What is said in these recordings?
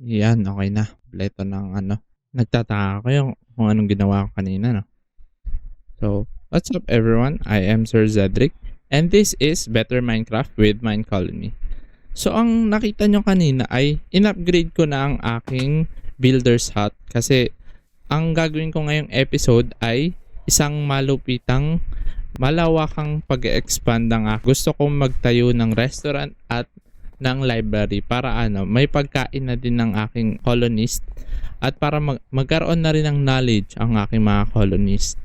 Yan, okey na. Kumpleto ng ano, nagtataka kayo kung anong ginawa ko kanina 'no. So, what's up everyone? I am Sir Zedric and this is Better Minecraft with Mine Colony. So, ang nakita nyo kanina ay in-upgrade ko na ang aking builder's hut kasi ang gagawin ko ngayong episode ay isang malupitang malawakang pag-expand ng gusto kong magtayo ng restaurant at ng library para may pagkain na din ng aking colonist at para magkaroon na rin ng knowledge ang aking mga colonist.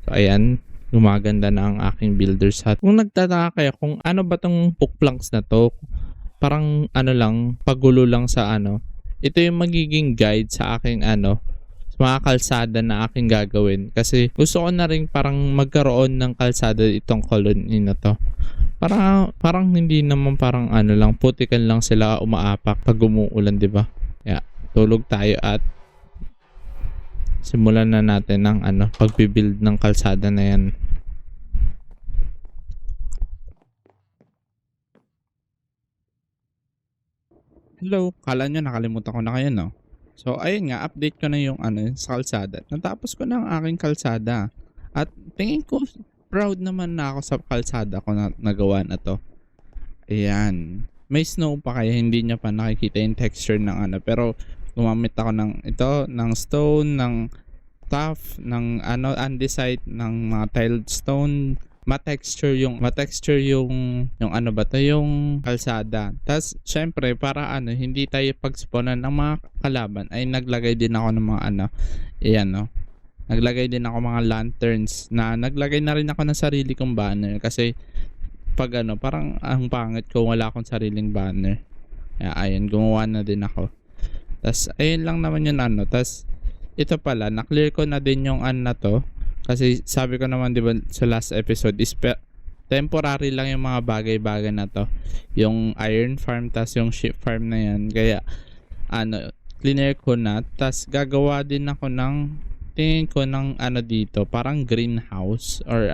So ayan, gumaganda na ang aking builder's hut. Kung nagtataka kayo kung ano ba tong hook planks na to, parang lang, pagulo lang sa ito yung magiging guide sa aking mga kalsada na aking gagawin. Kasi gusto ko na rin parang magkaroon ng kalsada itong colony na to. Parang hindi naman parang lang, putikan lang sila umaapak pag umuulan, di ba? Kaya tulog tayo at simulan na natin ang pagbibuild ng kalsada na yan. Hello, kala nyo nakalimutan ko na kayo, no? So, ayun nga, update ko na yung sa kalsada. Natapos ko na ang aking kalsada. At tingin ko, proud naman na ako sa kalsada ko na nagawa na to. Ayan. May snow pa kaya hindi niya pa nakikita yung texture ng pero gumamit ako ng stone, ng tuff, ng andesite, ng mga tiled stone, ma-texture yung yung kalsada. Tas syempre para hindi tayo pag-spawnan ng mga kalaban ay naglagay din ako ng mga ayan no. Naglagay din ako mga lanterns na naglagay na rin ako ng sarili kong banner kasi pag parang ang pangit ko wala akong sariling banner. Kaya ayun, gumawa na din ako. Tas ayun lang naman yun tas ito pala, na-clear ko na din yung na to. Kasi sabi ko naman 'di ba sa last episode is temporary lang yung mga bagay-bagay na to. Yung iron farm tas yung sheep farm na yan. Kaya clear ko na tas gagawa din ako ng tingin ko ng dito, parang greenhouse or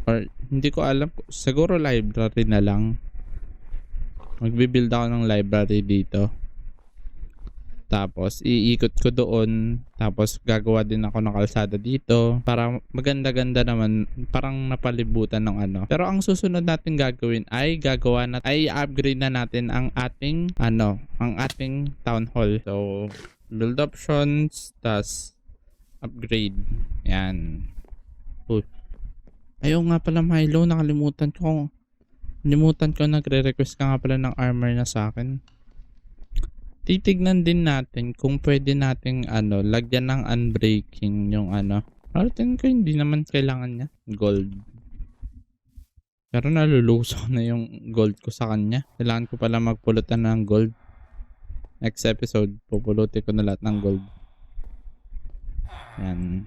or hindi ko alam, siguro library na lang. Magbi-build ako ng library dito. Tapos iikot ko doon, tapos gagawa din ako ng kalsada dito para maganda-ganda naman, parang napalibutan ng Pero ang susunod natin gagawin ay i-upgrade na natin ang ating ang ating town hall. So build options, tas upgrade. Yan. Ayaw nga pala Milo, nakalimutan ko. Nagre-request ka nga pala ng armor na sa akin. Titignan din natin kung pwede nating lagyan ng unbreaking yung Pero tingin ko hindi naman kailangan niya. Gold. Pero naluluso na yung gold ko sa kanya. Kailangan ko pala magpulutan ng gold. Next episode, pupulutin ko na lahat ng gold. Yan.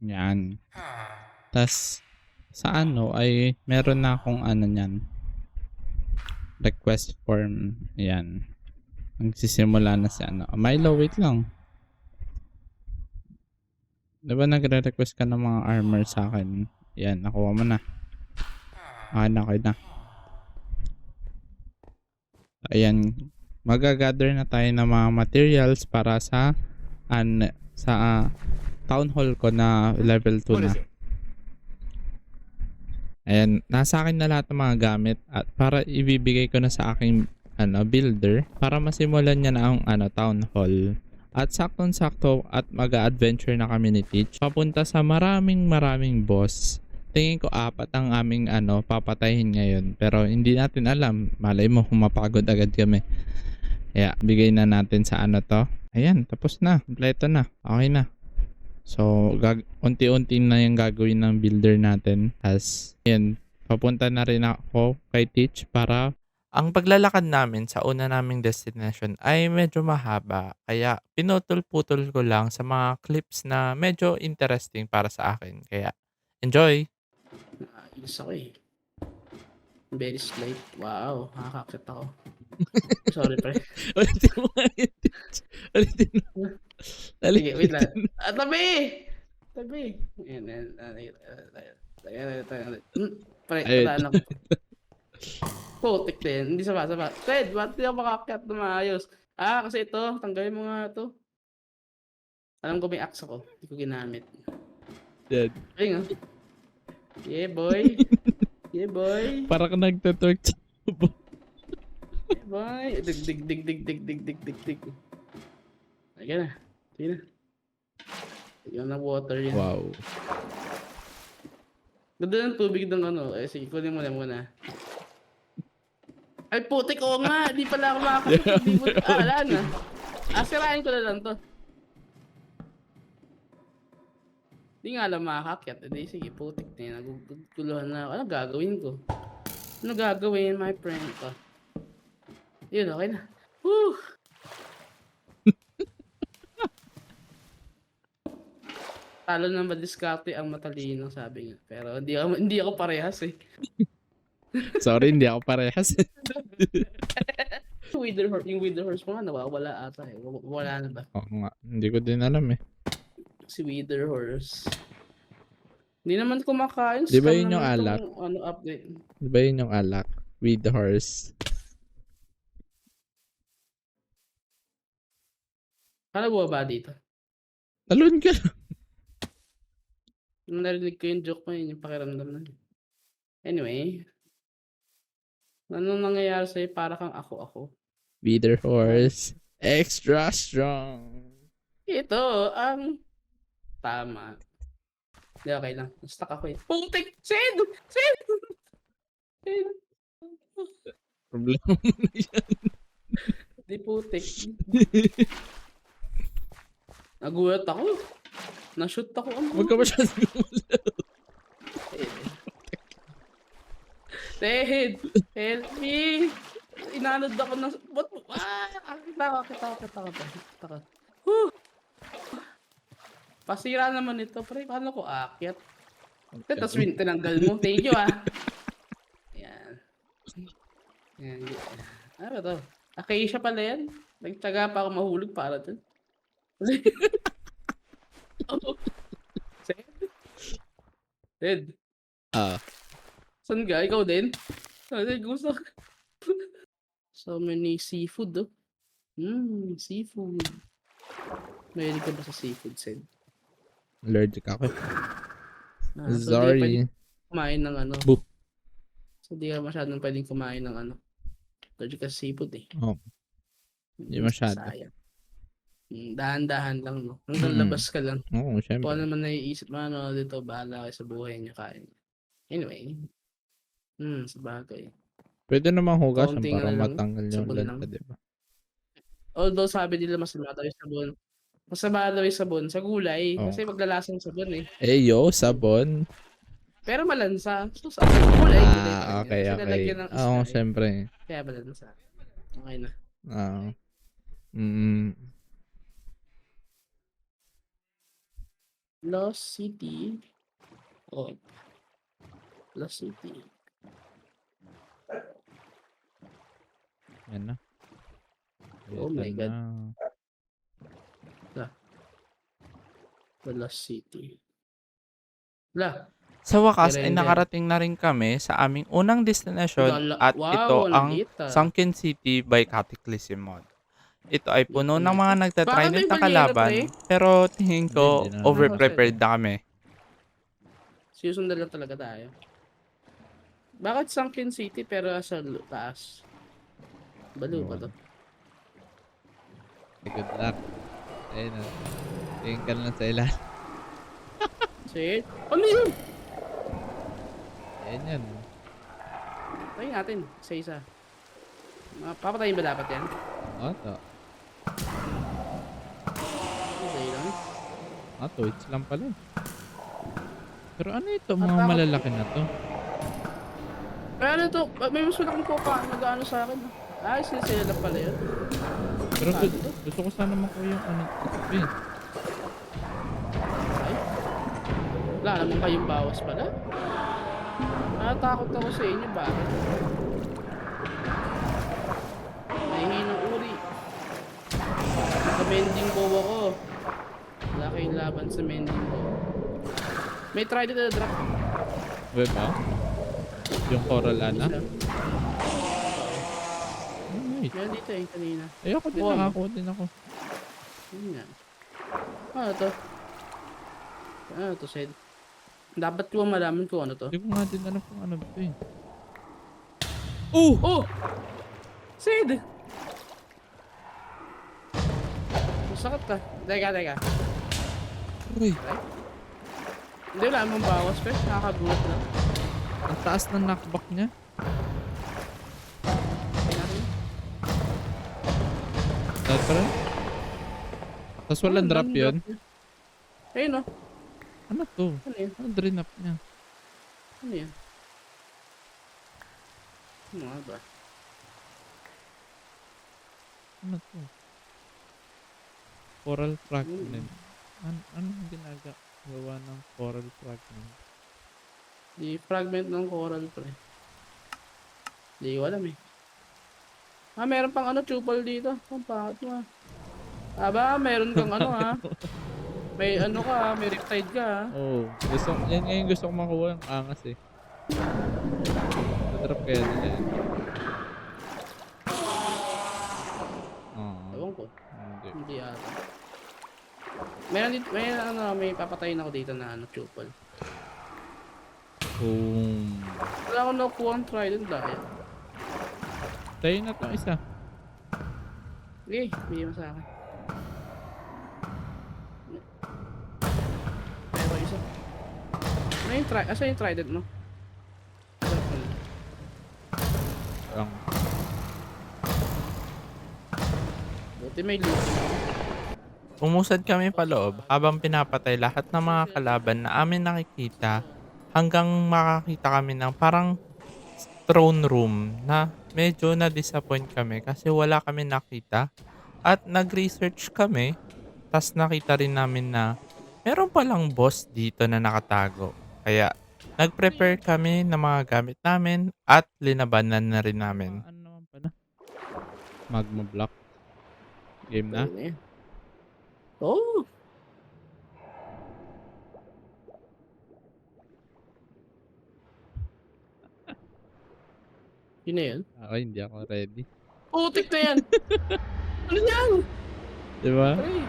Yan. Tas sa ay meron na akong niyan. Request form. Yan. Nagsisimula na si Milo, wait lang. Diba nagre-request ka ng mga armor sa akin? Yan, nakuha mo na. Okay na. Ayan, magagather na tayo ng mga materials para sa town hall ko na level 2 na. Ayan, nasa akin na lahat ng mga gamit at para ibibigay ko na sa aking builder para masimulan niya na ang town hall. At saktong-sakto at mag-a-adventure na kami ni Teach papunta sa maraming boss. Tingin ko 4 ang aming papatayin ngayon. Pero hindi natin alam. Malay mo mapagod agad kami. Kaya bigay na natin sa to. Ayan, tapos na. Kompleto na. Okay na. So, unti-unti na yung gagawin ng builder natin. As, ayan, papunta na rin ako kay Teach para ang paglalakad namin sa una naming destination ay medyo mahaba. Kaya pinutol-putol ko lang sa mga clips na medyo interesting para sa akin. Kaya, enjoy! Nainis ako eh. Very slight. Wow, nakakakit ako. Sorry, pre. Ulitin mo nga yun. Ulitin mo. Dali, Sige, wait lang. ulitin mo. Tabi! Tabi. Ayan, ayan. Pre, Ayun. tataan ako. Putik din. Hindi saba. Fred, ba't di ako makakakyat na maayos? Kasi ito. Tanggalin mo nga ito. Alam ko may axe ako. Hindi ko ginamit. Yan. Ayun nga. Yeah, boy. Yeah, boy. Para ka nagtatork sa tubo. Yeah, boy. Dig. Ayan na. Sige na. Ayan na water yan. Wow. Ganda ng tubig ng ano. Sige, kunin mo na muna. Ay, putik ko nga. Di pala ako makakapit. Di mo. Wala na. Sirain ko na lang to. Di nga lang makakakyat. Hindi, sige, putik na yun. Naguguluhan na ako. Ano gagawin ko? Ano gagawin, my friend ko? Yun, okay na. Woo! Talo na madiskarte ang matalino, sabi niya. Pero hindi ako parehas eh. Sorry, hindi ako parehas. Yung Wither Horse mo nga, nawawala ata eh. Wala na ba? Oo nga. Hindi ko din alam eh. Si Wither Horse. Hindi naman kumakain. Di ba Scam yun yung naman alak? tong, ano, update. Di ba yun yung alak? With the horse. Ano ba dito? Talon ka. Nung narinig ko yung joke mo yun, yung pakiramdam na yun. Anyway. Anong nangyayari sa'yo? Para kang ako. With the horse. Extra strong. Ito ang tama. Hindi, okay lang. Stuck ako eh. Putik! Sid! Problema mo na yan. Di putik. Nagulat ako. Na-shoot ako. Huwag ka masyadong gumalaw. Ted! Help me! Inanod ako ng... What? Kita ka. Whew! Pasira naman ito. Pre, paano ko aakyat? Tapos tinanggal mo. Thank you Yan. Yan. Ano ba to? Acacia pala yan. Nagtsaga pa ako mahulog para dun. Ted? Saan ka? Ikaw din? Gusto. So many seafood seafood. Mahilig ka ba sa seafood, Sid? Allergic ako. So Sorry. di pwedeng kumain ng ano. Boop. So di ka masyadong pwedeng kumain ng ano. Allergic ka sa seafood eh. Oo. Hindi masyado. Sayang. Dahan-dahan lang, no? Hanggang labas ka lang. Oo, syempre. Kung ano naman naiisip mo, ano, dito, bahala kayo sa buhay niya, kain. Anyway. Sabagay. Pwede naman hugasan Kaunting para ano lang, matanggal yung sabon lang. lanta, diba? Although sabi nila masama daw yung sabon. Masama daw yung sabon sa gulay. Oo. Kasi maglalasang sabon eh. Yo, sabon. Pero malansa. So sa gulay. Okay. Kasi nalagyan ng Oo, isda eh. syempre. Kaya malansa. Okay na. Lost City. Lost City. Yan na. Oh my God. Na. The Lost City. Sa wakas ay Render. nakarating na rin kami sa aming unang destination at ito ang Sunken City by Cataclysm Mod. Ito ay puno ng mga nagtatrinit na kalaban, pero tingin ko Hindi na. over-prepared na kami. Susundan lang talaga tayo. Bakit Sunken City pero sa taas? Balo ba to? Good luck. Ayun na. Tingin ka lang sa ilan. Shit. Ano yun? Ayan yan. Tayo natin. Isa-isa. Papatayin ba dapat yan? Oto. Okay lang. Twitch lang pala. Pero ano ito? Mga malalaki na to. Kaya ano to? May mas malaking kopa. Nag-ano sa akin. Sila lang pala yun. Pero gusto ko sana makuha yung ano. Ay. Wala naman kayong bawas pala. Natatakot ako sa inyo, bakit? Nahihinang uri. Naka-mending bow ako. Wala kayong laban sa mending bow. May trident na drop. Web ba? Yung Coral Ana? Isa. Ay, Meron dito eh, kanina. ayoko din, Kuha mo. nakakuha din ako. Yun nga. Ano to? Ano to, Sed? Dapat ko malaman kung ano to. Hindi ko nga din alam kung ano to eh. Oh! Oh! Sid! Masakit ka. Teka. Uy, Hindi, wala namang bawas, pe. Nakakagulat lang. ang taas ng knockback niya. Tingnan. Tatra? Tapos walang drop yun. Ayun, no? Ano to? Ano yun? Ano drain up niya? Ano yun? Ano nga ba? Ano to? Coral fragment. Anong ginagawa ng coral fragment? Di fragment ng coral, pre. Di ko alam eh. Meron pang ano, chupal dito. Ang pangat mo, Aba, meron kang ano, ha? May ano ka, may riptide ka, ha? Oh, yan ngayon gusto ko makuha yung angas eh. Nadrop kaya nila yan. Ewan ko. Hindi. Hindi ata. Meron dito, may papatayin ako dito na ano, chupal. Boom. Wala akong nakuha ang trident dahil. Tayo na to isa. Okay, bigyan mo sa akin. Tayo ko isa. Ano yung asa yung trident mo? Ang Buti may loot. umusad kami pa loob habang pinapatay lahat ng mga kalaban na amin nakikita hanggang makakita kami ng parang throne room na medyo na-disappoint kami kasi wala kami nakita at nag-research kami tas nakita rin namin na meron palang boss dito na nakatago. Kaya nag-prepare kami ng mga gamit namin at linabanan na rin namin. Ano naman pala? Magma block. Game na? Ayun na yan. Oh! Yun na yun. Ako hindi ako ready. Putik na yan! Ano yan? Diba? Ay!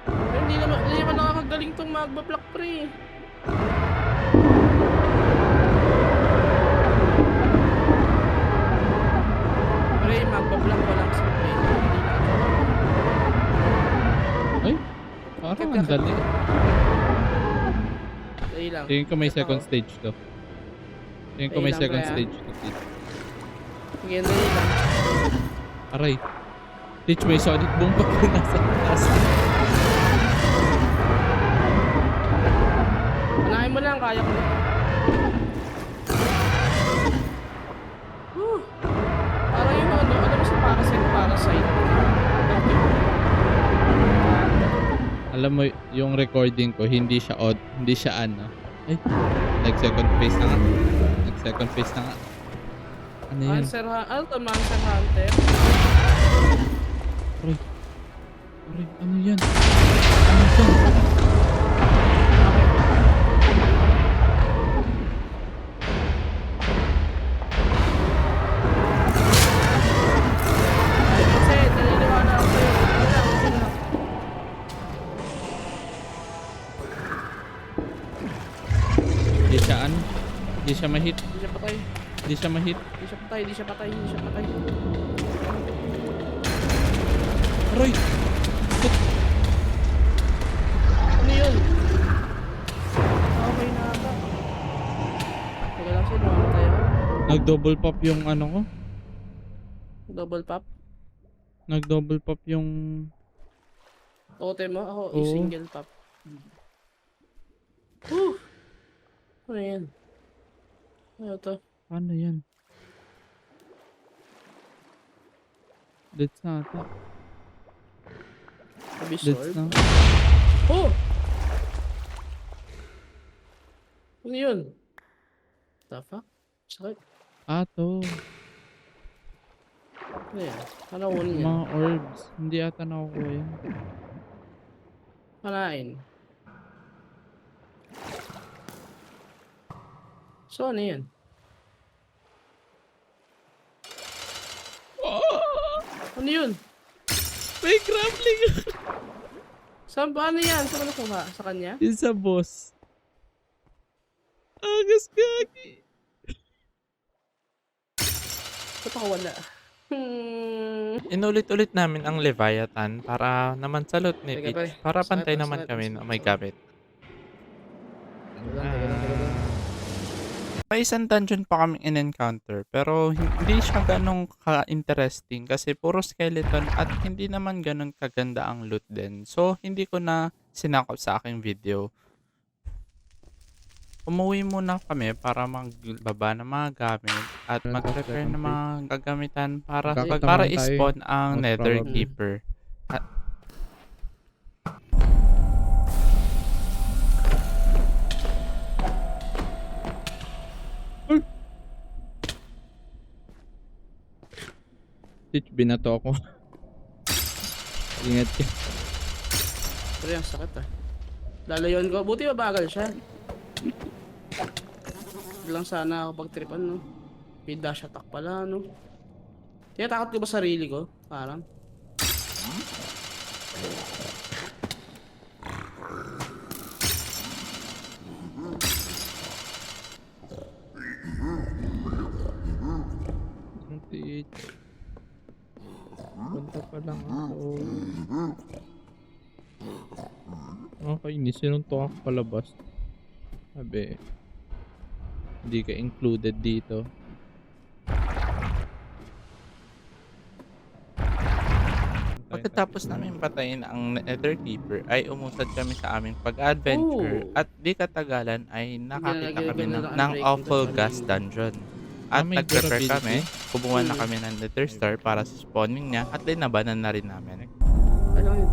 Pero hindi naman nakakagaling tong magba-block, pre. Pre, magba-block walang simple. Hindi na ako. Ay, parang ang dali. Dali lang. Tingin ko may Ito second ako. stage to. Tingin ko Dali may lang, second pre, stage to. Teach. Sige, dali lang. Aray. Teach, may solid boom pa po nasa taas. Unahin mo lang, kaya ko. Whew. Parang yung ano, alam mo sa Parasite. Alam mo, yung recording ko, hindi siya odd, hindi siya ano. Ay, nag-second phase na nga. Nag-second phase na nga. Ano yan? Ano to, Monster Hunter? Aray. Aray, ano yan? Ano yan? Kasi, naniniwala ako sa'yo. Sige lang. Hindi siya ano? Hindi siya ma-hit. Hindi siya patay. Hindi siya ma-hit. Hindi siya patay. Hindi siya patay. Hindi siya patay. Aray! Ano yun? Okay na ata. Teka lang siya, namamatay ako. Nag-double pop yung ano ko. Double pop. Nag-double pop yung... Totem mo? Ako, Oo. single pop. Whew! Ano yan? Ano to? Paano yan? That's na ata. Abyss That's Sword? na. Oh! Ano yun? The fuck? Sakit. To. Ano yan? Ano kunin yan? Mga orbs. Hindi ata nakukuha yan. Panain. So, ano yan? Ano yun? May grappling! Saan ba? Ano yan? Saan ka nakuha? Sa kanya? Yung sa boss. Agas gagi. Ba't ako wala? Inulit-ulit namin ang Leviathan para naman sa loot ni Teka, pre. Peach. Para Sakit, pantay sakit, naman sakit, kami sakit, na may sakit. gamit. Teka lang. May isang dungeon pa kaming in-encounter pero hindi siya ganong ka-interesting kasi puro skeleton at hindi naman ganon kaganda ang loot din. So, hindi ko na sinakop sa aking video. Umuwi muna kami para magbaba ng mga gamit at mag-prepare ng mga gagamitan para Magkakatamaan i-spawn ang Most Nether probably. Keeper. Stitch, binato ako. Ingat ka. Pero yung sakit ah. Lalayon ko. Buti mabagal siya. Huwag lang sana ako pagtripan, no? May dash attack pala, no? Tinatakot ko ba sarili ko? Parang. Stitch. Punta pa lang ako. Okay, sinuntok ako palabas. Sabi, hindi ka included dito. Pagkatapos namin patayin ang Nether Keeper ay umusad kami sa aming pag-adventure Ooh. at di katagalan ay nakakita kami Ganun ng, lang ang ng breaking awful sa gas sarili. dungeon. At may nag-prepare durability? kami, kumuha na kami ng Nether Star para sa spawning niya at linabanan na rin namin. Ano yun?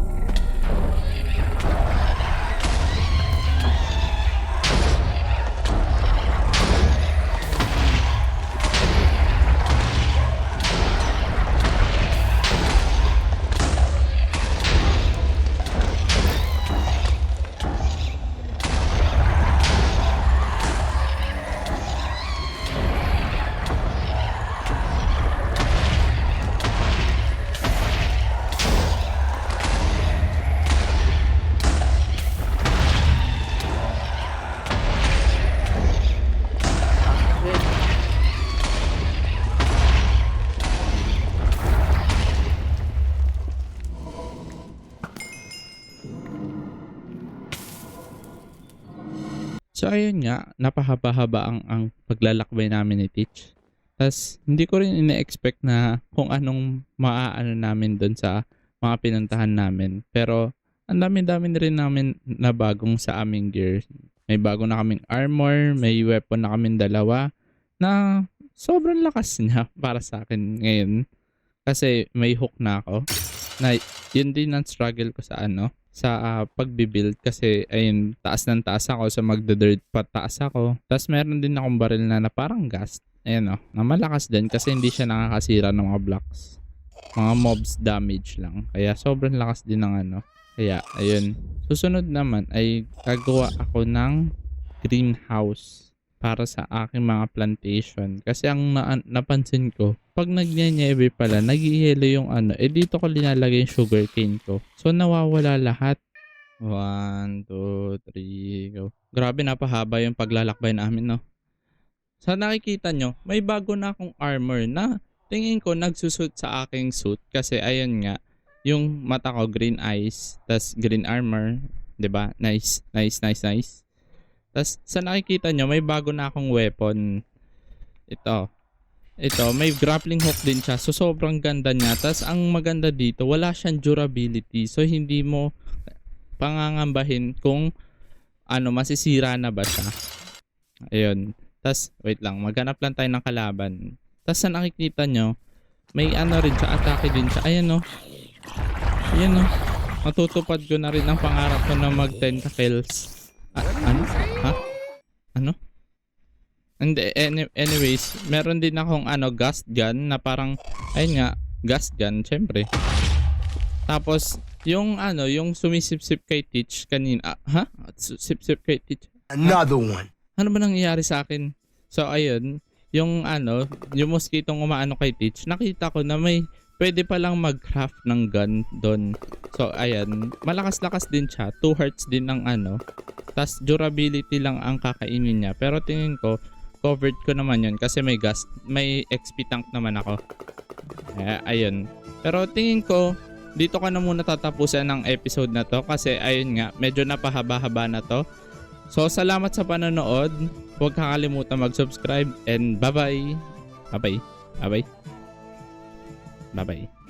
So ayun nga, napahaba-haba ang paglalakbay namin ni Teach. Tas hindi ko rin ina-expect na kung anong maaano namin doon sa mga pinuntahan namin. Pero ang dami-dami na rin namin na bagong sa aming gear. May bago na kaming armor, may weapon na kaming dalawa na sobrang lakas niya para sa akin ngayon. Kasi may hook na ako. Na yun din ang struggle ko sa sa pagbibuild kasi ayun, taas ng taas ako, so magda-dirt pataas ako. Tapos meron din akong baril na parang gas. Ayun na malakas din kasi hindi siya nakakasira ng mga blocks. Mga mobs damage lang. Kaya sobrang lakas din ng Kaya ayun. Susunod naman ay gagawa ako ng greenhouse para sa aking mga plantation. Kasi ang napansin ko, pag nagyanyebe pala, nag-i-yellow yung dito ko linalagay yung sugarcane ko. So, nawawala lahat. 1, 2, 3, go. Grabe, napahaba yung paglalakbay namin, no? Sa nakikita nyo, may bago na akong armor na tingin ko nagsusut sa aking suit. Kasi, ayun nga, yung mata ko, green eyes, tas green armor. 'Di ba? Nice, nice, nice, nice. Tas, sa nakikita nyo, may bago na akong weapon. Ito, may grappling hook din siya. So, sobrang ganda niya. Tas, ang maganda dito, wala siyang durability. So, hindi mo pangangambahin kung masisira na ba siya. Ayun. Tas, wait lang. Maghanap lang tayo ng kalaban. Tas, sa nakikita nyo, may rin siya. Atake din siya. Ayan, no. Ayan, no. Matutupad ko na rin ang pangarap ko na mag 10 kills. Ano? Ha? Ano? Hindi, anyways, meron din akong gust gun na parang, ayun nga, gust gun, syempre. Tapos, yung yung sumisip-sip kay Teach kanina, ha? Sip-sip kay Teach? Another one. Ano ba nangyayari sa akin? So, ayun, yung yung mosquitong umaano kay Teach, nakita ko na may pwede palang mag-craft ng gun doon. So, ayan, malakas-lakas din siya. 2 hearts din ang tas durability lang ang kakainin niya. Pero tingin ko, covered ko naman yun kasi may XP tank naman ako. Ayun. Pero tingin ko, dito ka na muna tatapusan ng episode na to kasi ayun nga, medyo napahaba-haba na to. So, salamat sa panonood. Huwag kakalimutan mag-subscribe and bye-bye. Bye-bye. Bye-bye. Bye-bye.